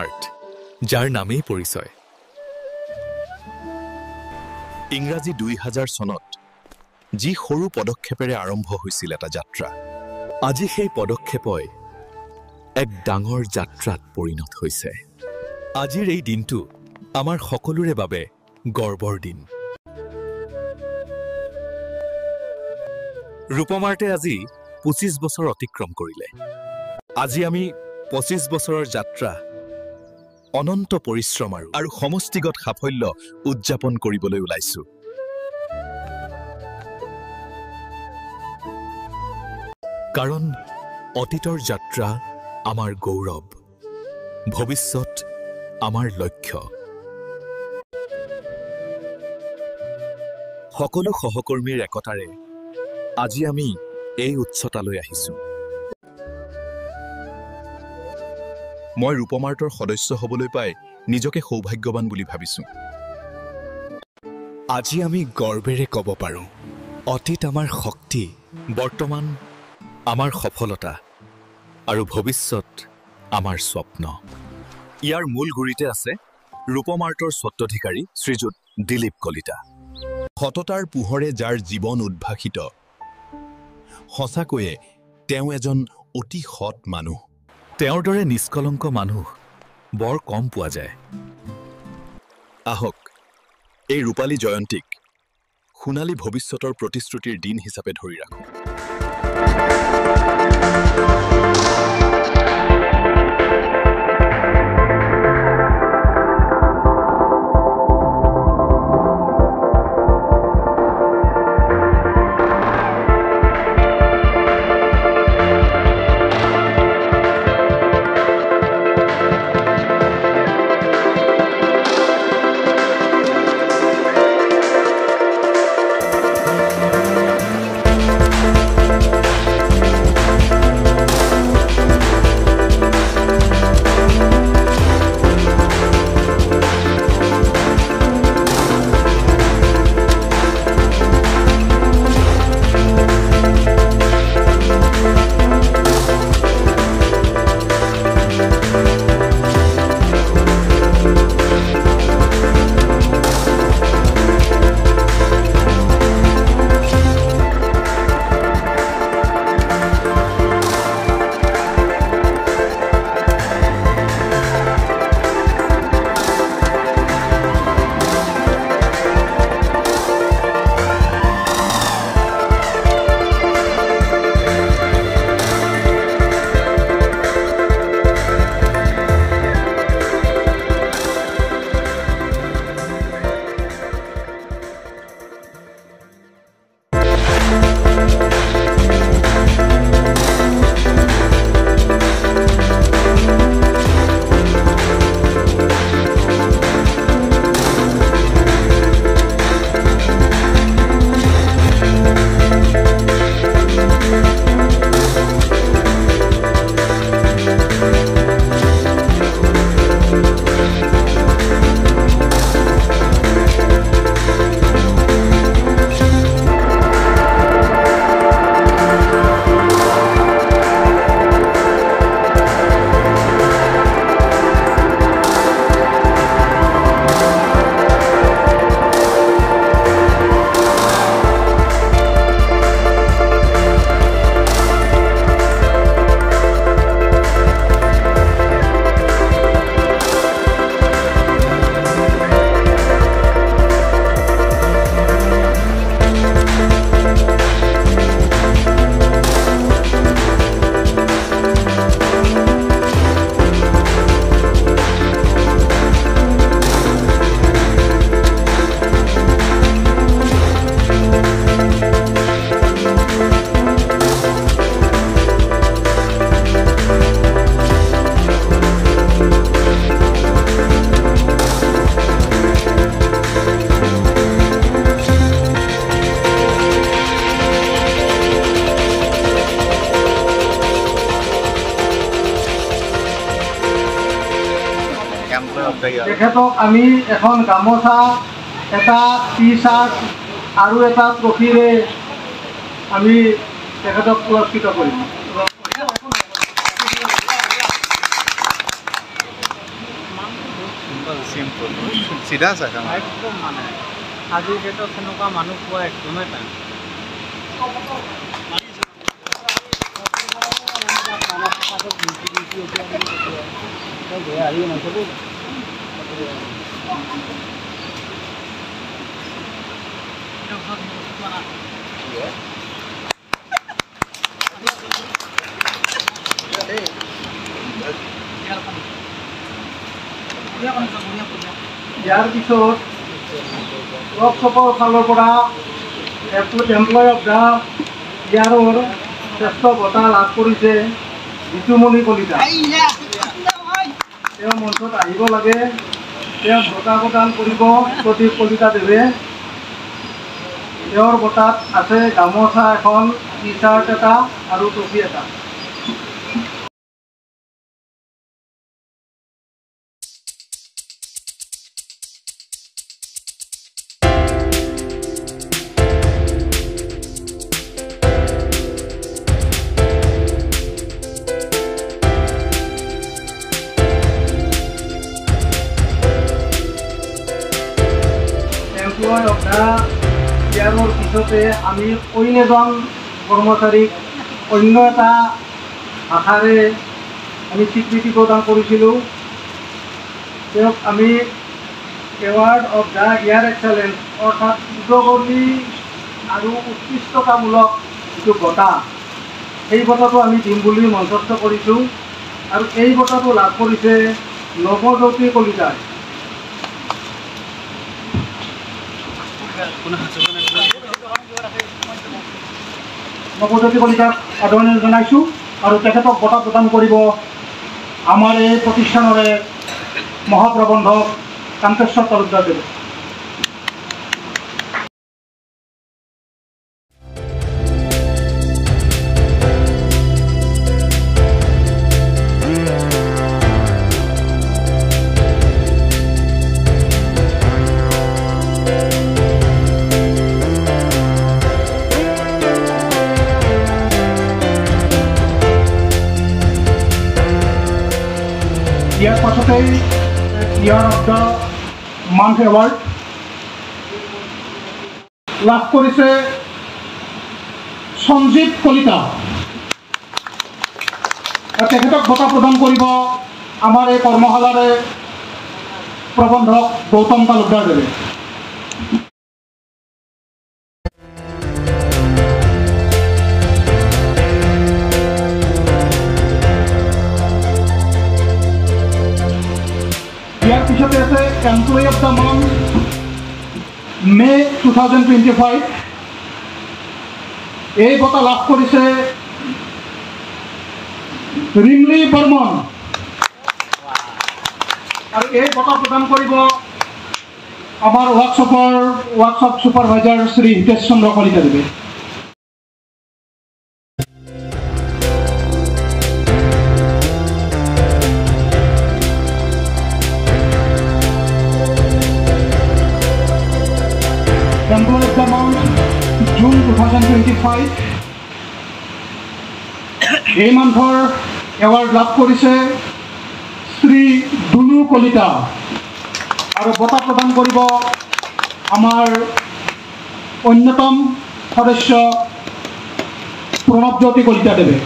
Art, যাৰ নামেই পৰিচয়। ইংৰাজী 2000 চনত যি সৰু পদক্ষেপেৰে আৰম্ভ হৈছিল এটা যাত্ৰা, আজি সেই পদক্ষেপই এক ডাঙৰ যাত্ৰাত পৰিণত হৈছে। আজিৰ এই দিনটো আমাৰ সকলোৰে বাবে গৰ্বৰ দিন। ৰূপম আৰ্টে আজি 25 বছৰ অতিক্ৰম কৰিলে। আজি আমি 25 বছৰৰ যাত্ৰা, অনন্ত পৰিশ্ৰম আৰু সমষ্টিগত সাফল্য উদযাপন কৰিবলৈ ওলাইছো। কাৰণ অতীতৰ যাত্ৰা আমাৰ গৌৰৱ, ভৱিষ্যত আমাৰ লক্ষ্য। সকলো সহকৰ্মীৰ একতাৰে আজি আমি এই উচ্চতালৈ আহিছো। মই ৰূপম আৰ্টৰ সদস্য হ'বলৈ পাই নিজকে সৌভাগ্যৱান বুলি ভাবিছো। আজি আমি গৰ্বেৰে ক'ব পাৰোঁ, অতীত আমাৰ শক্তি, বৰ্তমান আমাৰ সফলতা আৰু ভৱিষ্যত আমাৰ স্বপ্ন। ইয়াৰ মূল গুৰিতে আছে ৰূপম আৰ্টৰ স্বত্বাধিকাৰী শ্ৰীযুত দিলীপ কলিতা। সততাৰ পোহৰে যাৰ জীৱন উদ্ভাসিত, সঁচাকৈয়ে তেওঁ এজন অতি সৎ মানুহ। তেওঁৰ দৰে নিষ্কলংক মানুহ বৰ কম পোৱা যায়। আহক এই ৰূপালী জয়ন্তীক সোণালী ভৱিষ্যতৰ প্ৰতিশ্ৰুতিৰ দিন হিচাপে ধৰি ৰাখোঁ। তেখেতক আমি এখন গামোচা, এটা টি-চাৰ্ট আৰু এটা ট্ৰফিৰে আমি তেখেতক পুৰস্কৃত কৰিম। চিম্পল চিধা চাকা একদম মানে আজিৰ ডেটত তেনেকুৱা মানুহ পোৱা একদমেই টান ইয়াৰ পিছত ৱৰ্কশ্বপৰ ফালৰ পৰা এমপ্লয় অফ দ্য ইয়াৰৰ শ্ৰেষ্ঠ বঁটা লাভ কৰিছে জিতুমণি কলিতা তেওঁ মঞ্চত আহিব লাগে তেওঁ বঁটা প্ৰদান কৰিব প্ৰদীপ কলিতা দেৱে তেওঁৰ বঁটাত আছে গামোচা এখন টি চাৰ্ট এটা আৰু ট্ৰফি এটা ইয়াৰ পিছতে আমি অইন এজন কৰ্মচাৰীক অন্য এটা ভাষাৰে আমি স্বীকৃতি প্ৰদান কৰিছিলোঁ তেওঁক আমি award of the year excellence অৰ্থাৎ উদগনি আৰু উৎকৃষ্টতামূলক যিটো বঁটা সেই বঁটাটো আমি দিম বুলি মঞ্চস্থ কৰিছোঁ আৰু এই বঁটাটো লাভ কৰিছে নৱজ্যোতি কলিতাই নৱজ্যোতি কলিতাক আদৰণি জনাইছোঁ আৰু তেখেতক বঁটা প্ৰদান কৰিব আমাৰ এই প্ৰতিষ্ঠানৰে মহাপ্ৰবন্ধক কান্তেশ্বৰ তালুকদাৰ দেৱে ইয়াৰ পাছতেই ইয়াৰ অফ দ্য মান্থ এৱাৰ্ড লাভ কৰিছে সঞ্জীৱ কলিতা তেখেতক বঁটা প্ৰদান কৰিব আমাৰ এই কৰ্মশালাৰে প্ৰবন্ধক গৌতম তালুকদাৰ দেৱে ইয়াৰ পিছতে আছে এমপ্লয়ী অফ দ্য মান্থ মে 2025 এই বঁটা লাভ কৰিছে ৰিমলি বৰ্মন আৰু এই বঁটা প্ৰদান কৰিব আমাৰ ৱৰ্কশ্বপ ছুপাৰভাইজাৰ শ্ৰী হিতেশ চন্দ্ৰ কলিতা দেৱে Employee of the month, June 2025. এই মান্থৰ এৱাৰ্ড লাভ কৰিছে শ্ৰী দুলু কলিতা আৰু বঁটা প্ৰদান কৰিব আমাৰ অন্যতম সদস্য প্ৰণৱজ্যোতি কলিতা দেৱে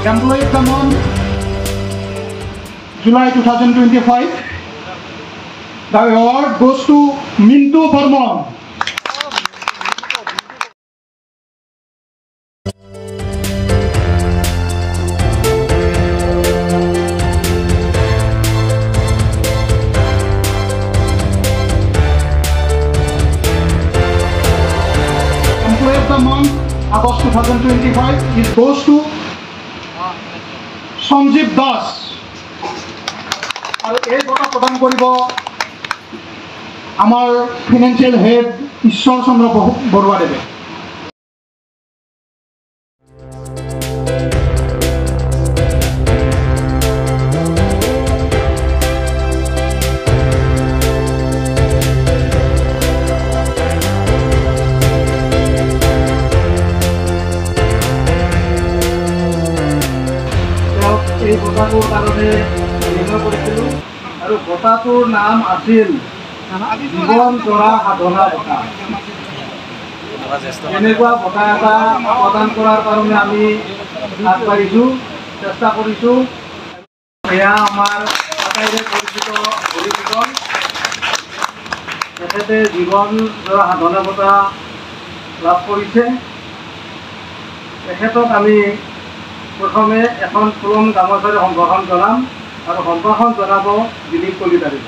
Employee of the month, July 2025. The award goes to Mintu Burman. Employee of the month, August 2025, it goes to Sanjeev Das আৰু এই বঁটা প্ৰদান কৰিব আমাৰ ফাইনেন্সিয়েল হেড ঈশ্বৰ চন্দ্ৰ বৰুৱা দেৱে হিচাপে নিৰ্ণয় কৰিছিলোঁ আৰু বঁটাটোৰ নাম আছিল জীৱন জোৰা সাধনা বঁটা। এনেকুৱা বঁটা এটা প্ৰদান কৰাৰ কাৰণে আমি আগবাঢ়িছোঁ, চেষ্টা কৰিছোঁ। এয়া আমাৰ আটাইৰে পৰিচিত হৰিভূষণ, তেখেতে জীৱন জোৰা সাধনা বঁটা লাভ কৰিছে। তেখেতক আমি প্ৰথমে এখন পুৰণ গামোচাৰে সম্ভাষণ জনাম আৰু সম্ভাষণ জনাব দিলীপ কলিতাৰে।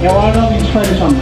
Award of Inspiration.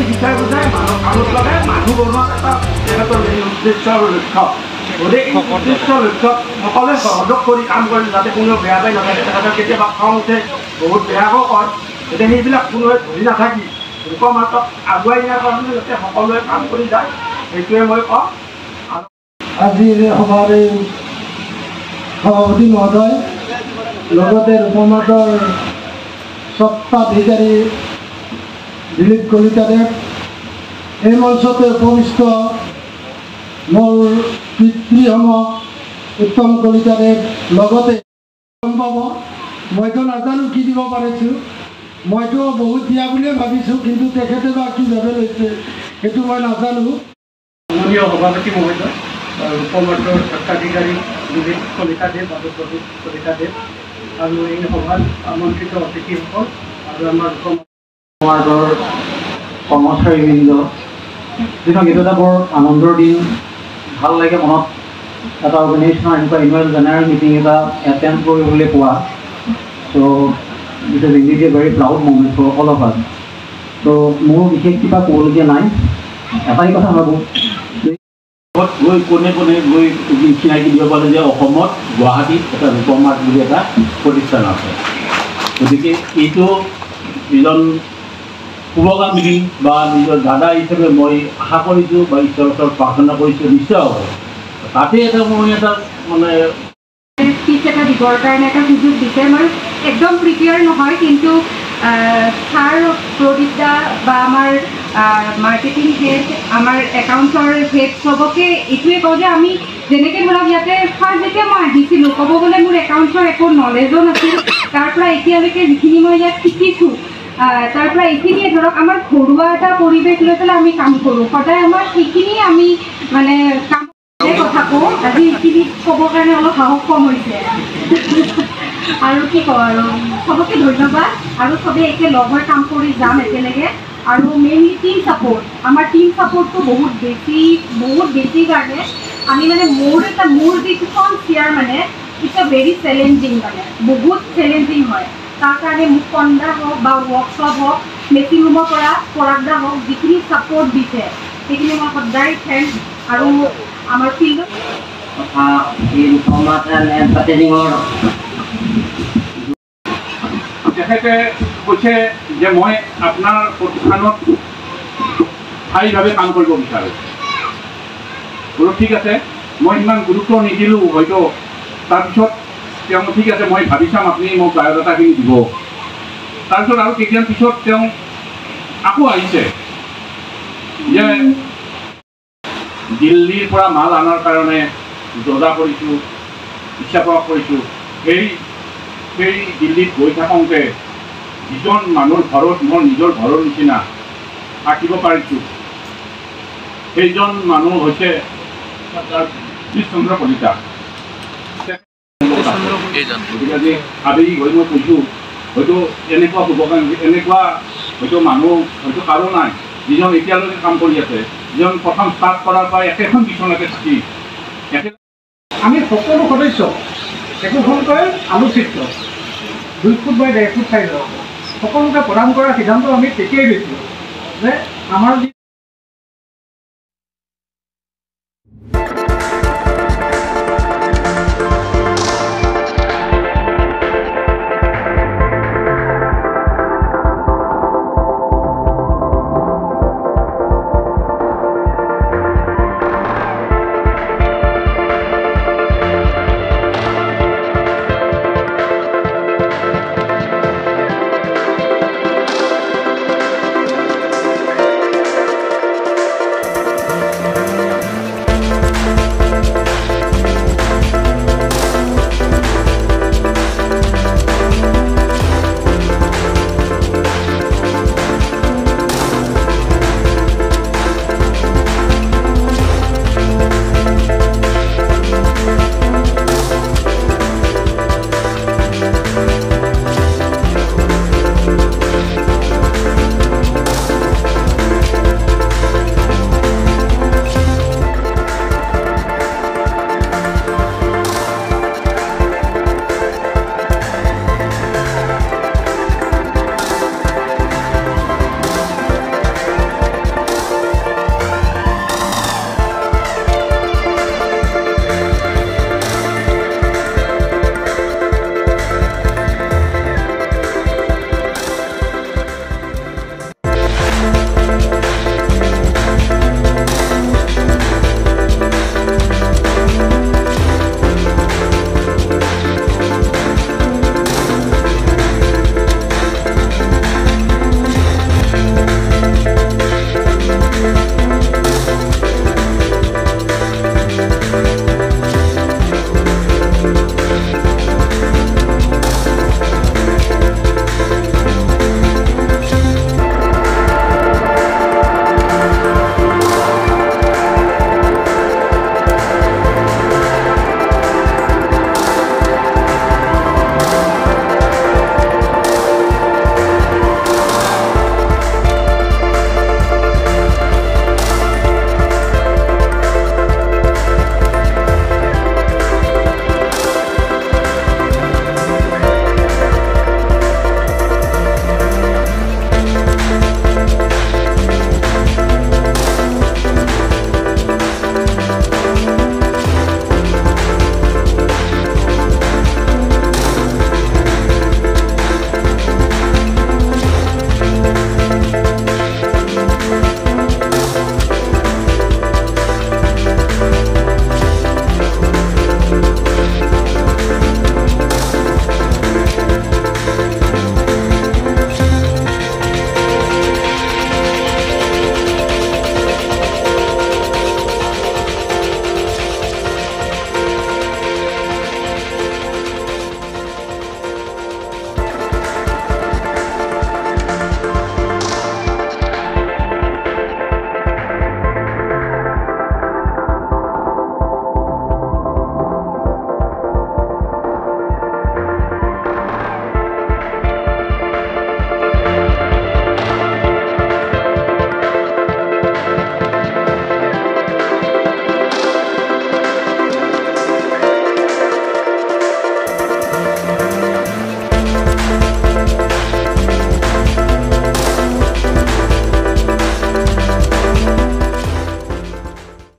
শিকাই বুজাই মানুহ লগাই মানুহ বনোৱা এটা তেখেতৰ উদ্দেশ্য আৰু লক্ষ্য। গতিকে এই উদ্দেশ্য লক্ষ্য সকলোৱে সহযোগ কৰি কাম কৰি যাতে কোনেও বেয়া পাই নাথাকে। তেখেতৰ কেতিয়াবা খং উঠে, বহুত বেয়াকৈ কয়, গতিকে সেইবিলাক কোনোৱে ধৰি নাথাকি লোকৰ মাতক আগুৱাই নিয়াৰ কাৰণে যাতে সকলোৱে কাম কৰি যায়, সেইটোৱে মই কওঁ। আজিৰ সভাৰ এই সভাপতি মহোদয়, লগতে ৰূপমাতৰ স্বত্বাধিকাৰী দিলীপ কলিতাদেৱ, এই মঞ্চতে উপবিষ্ট মোৰ পিতৃসম উত্তম কলিতাদেৱ, লগতে গম পাব মইতো নাজানো কি দিব পাৰিছোঁ, মইতো বহুত দিয়া বুলিয়ে ভাবিছোঁ, কিন্তু তেখেতে বা কি ভাবে লৈছে সেইটো মই নাজানো। মাননীয় সভাপতি মহোদয়, ৰূপমাতৰ স্বত্বাধিকাৰী দিলীপ কলিতাদেৱ আৰু প্ৰদীপ কলিতাদেৱ, আৰু এই সভাত আমন্ত্ৰিত অতিথিসকল আৰু আমাৰ সমাজৰ কৰ্মচাৰীবৃন্দ, যিখন এইটো এটা বৰ আনন্দৰ দিন, ভাল লাগে মনত এটা অৰ্গেনাইজেশ্যনৰ এনেকুৱা এনুৱেল জেনেৰেল মিটিং এটা এটেণ্ড কৰিবলৈ পোৱা। So' it is indeed a very proud moment for all of us. ত' মোৰ বিশেষ কিবা ক'বলগীয়া নাই, এটাই কথা ভাবোঁ, গৈ কোনে কোনে গৈ চিনাকি দিব পাৰে যে অসমত গুৱাহাটীত এটা ৰূপমাৰ্ট বুলি এটা প্ৰতিষ্ঠান আছে। গতিকে এইটো এজন শুভকামী বা নিজৰ দাদা হিচাপে মই আশা কৰিছোঁ বা ঈশ্বৰৰ ওচৰত প্ৰাৰ্থনা কৰিছোঁ, নিশ্চয় হ'ব। তাতে এটা মই এটা মানে স্পীচ এটা দিবৰ কাৰণে এটা সুযোগ দিছে। মই একদম প্ৰিপেয়াৰ নহয়, কিন্তু ছাৰ প্ৰদীপ দা বা আমাৰ মাৰ্কেটিং হেড, আমাৰ একাউণ্টছৰ হেড, চবকে এইটোৱে কওঁ যে আমি যেনেকৈ ধৰক ইয়াতে ফাৰ্ষ্ট যেতিয়া মই আহিছিলোঁ, ক'ব গ'লে মোৰ একাউণ্টছৰ একো নলেজো নাছিল। তাৰ পৰা এতিয়ালৈকে যিখিনি মই ইয়াত শিকিছোঁ, তাৰ পৰা এইখিনিয়ে ধৰক আমাৰ ঘৰুৱা এটা পৰিৱেশ লৈ পেলাই আমি কাম কৰোঁ। সদায় আমাৰ সেইখিনি আমি মানে কাম কথা কওঁ। আজি এইখিনি ক'বৰ কাৰণে অলপ সাহস কম হৈছে আৰু কি কওঁ আৰু চবকে ধন্যবাদ, আৰু চবেই একে লগ হৈ কাম কৰি যাম একেলগে। আৰু মেইনলি টিম ছাপোৰ্ট, আমাৰ টিম ছাপোৰ্টটো বহুত বেছি কাৰণে আমি মানে মোৰ যিখন চেয়াৰ মানে ইটছ ভেৰি চেলেঞ্জিং মানে বহুত চেলেঞ্জিং হয় তাৰ কাৰণে মোক কন্দা হওক বা ৱৰ্কশ্বপ হওক মেচিং ৰুমৰ পৰা পৰাগদা হওক যিখিনি ছাপৰ্ট দিছে সেইখিনি মই সদায় থেংকছ আৰু আমাৰ ফিল্ডত তেখেতে কৈছে যে মই আপোনাৰ প্ৰতিষ্ঠানত স্থায়ীভাৱে কাম কৰিব বিচাৰোঁ বোলো ঠিক আছে মই ইমান গুৰুত্ব নিদিলোঁ হয়তো তাৰপিছত তেওঁ ঠিক আছে মই ভাবি চাম আপুনি মোক বায়'ডাটাখিনি দিব তাৰপিছত আৰু কেইদিন পিছত তেওঁ আকৌ আহিছে যে দিল্লীৰ পৰা মাল অনাৰ কাৰণে জজা কৰিছোঁ ইচ্ছা প্ৰকাশ কৰিছোঁ সেই দিল্লীত গৈ থাকোঁতে যিজন মানুহৰ ঘৰত মোৰ নিজৰ ঘৰৰ নিচিনা থাকিব পাৰিছোঁ সেইজন মানুহ হৈছে কৃষ্ণচন্দ্ৰ কলিতা গতিকে আজি আবেগিক হৈ মই কৈছোঁ হয়তো এনেকুৱা শুভকাংক্ষী এনেকুৱা হয়তো মানুহ হয়তো কাৰো নাই যিজন এতিয়ালৈকে কাম কৰি আছে যিজন প্ৰথম ষ্টাৰ্ট কৰাৰ পৰা একেখন বিচনাতে থাকি আমি সকলো সদস্য একোখনকৈ আলোচিত 2 ফুট বাই 1.5 ফুট চাইজৰ সকলোকে প্ৰদান কৰাৰ সিদ্ধান্ত আমি তেতিয়াই লৈছিলোঁ যে আমাৰ